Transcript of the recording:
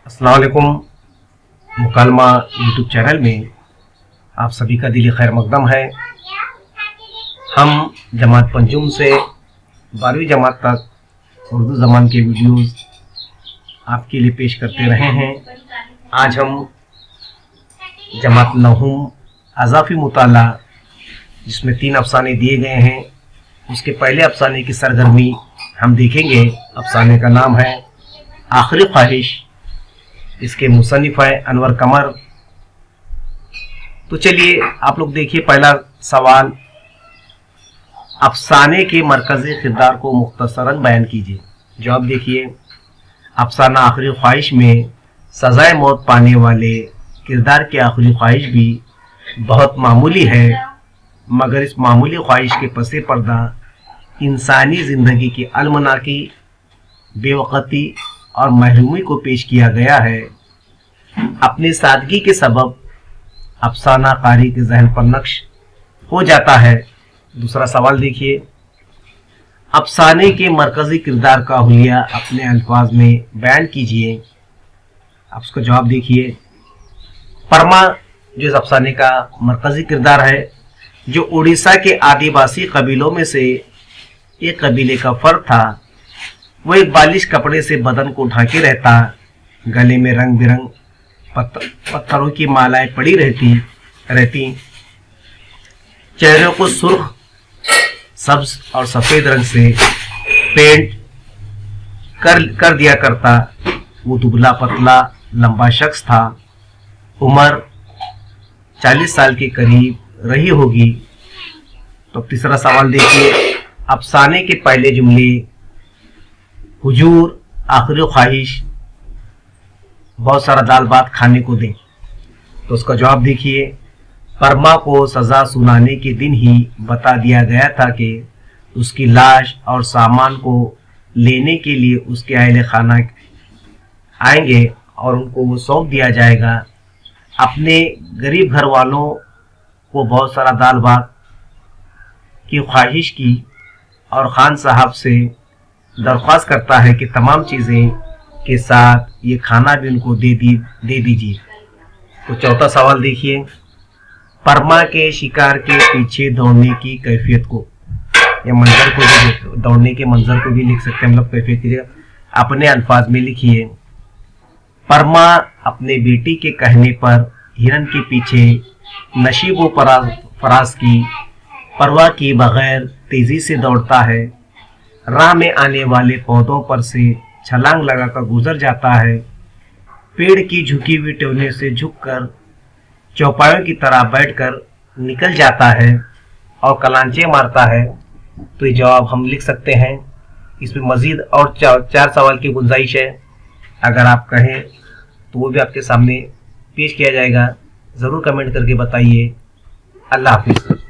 अस्सलाम वालेकुम। मुकालमा YouTube channel में आप सभी का दिली खैर मकदम है। हम जमात पंजुम से 12वीं जमात तक उर्दू ज़बान के वीडियोस आपके लिए पेश करते रहे हैं। आज हम जमात नहुम अज़ाफ़ी मुताला, जिसमें 3 अफ़साने दिए गए हैं, उसके पहले अफ़साने की सरगर्मी हम देखेंगे। अफ़साने का नाम है आखिरी ख्वाहिश। इसके मुसन्निफ़ है अनवर कमर। तो चलिए आप लोग देखिए, पहला सवाल, अफसाने के मरकज़ी किरदार को मुख्तसरन बयान कीजिए। जवाब देखिए, अफसाना आखिरी ख्वाहिश में सज़ाए मौत पाने वाले किरदार की आखिरी ख्वाहिश भी बहुत मामूली है, मगर इस मामूली ख्वाहिश के पसे पर्दा इंसानी ज़िंदगी की अलमनाकी, बेवक़्ती और महरूमी को पेश किया गया है। अपनी सादगी के सबब अफसाना कारी के जहन पर नक्श हो जाता है। दूसरा सवाल देखिए, अफसाने के मरकज़ी किरदार का हुलिया अपने अल्फाज में बयान कीजिए। आप उसका जवाब देखिए। परमा जो इस अफसाने का मरकज़ी किरदार है, जो उड़ीसा के आदिवासी कबीलों में से एक कबीले का फर्द था, वो एक बालिश कपड़े से बदन को ढांके रहता, गले में रंग बिरंग पत्थरों की मालाएं पड़ी रहती, चेहरे को सुर्ख, सब्ज और सफेद रंग से पेंट कर दिया करता। वो दुबला पतला लंबा शख्स था। उम्र 40 साल के करीब रही होगी। तो तीसरा सवाल देखिए, अफसाने के पहले जुमले हुजूर आखिरी ख्वाहिश बहुत सारा दाल भात खाने को दें, तो उसका जवाब देखिए। परमा को सज़ा सुनाने के दिन ही बता दिया गया था कि उसकी लाश और सामान को लेने के लिए उसके अहले खाना आएंगे और उनको वो सौंप दिया जाएगा। अपने गरीब घर वालों को बहुत सारा दाल भात की ख्वाहिश की और खान साहब से दरख्वास्त करता है कि तमाम चीज़ें के साथ ये खाना भी उनको दे दीजिए। तो चौथा सवाल देखिए, परमा के शिकार के पीछे दौड़ने की कैफियत को या मंजर को भी, दौड़ने के मंजर को भी लिख सकते हैं, मतलब कैफियत कीजिएगा, अपने अल्फाज में लिखिए। परमा अपने बेटी के कहने पर हिरन के पीछे नशीबो फराज की परवाह किए बगैर तेजी से दौड़ता है। राह में आने वाले पौधों पर से छलांग लगाकर गुजर जाता है। पेड़ की झुकी हुई टहनियों से झुककर चौपायों की तरह बैठकर निकल जाता है और कलांचे मारता है। तो ये जवाब हम लिख सकते हैं। इसमें मजीद और 4 सवाल की गुंजाइश है। अगर आप कहें तो वो भी आपके सामने पेश किया जाएगा। ज़रूर कमेंट करके बताइए। अल्लाह हाफिज़।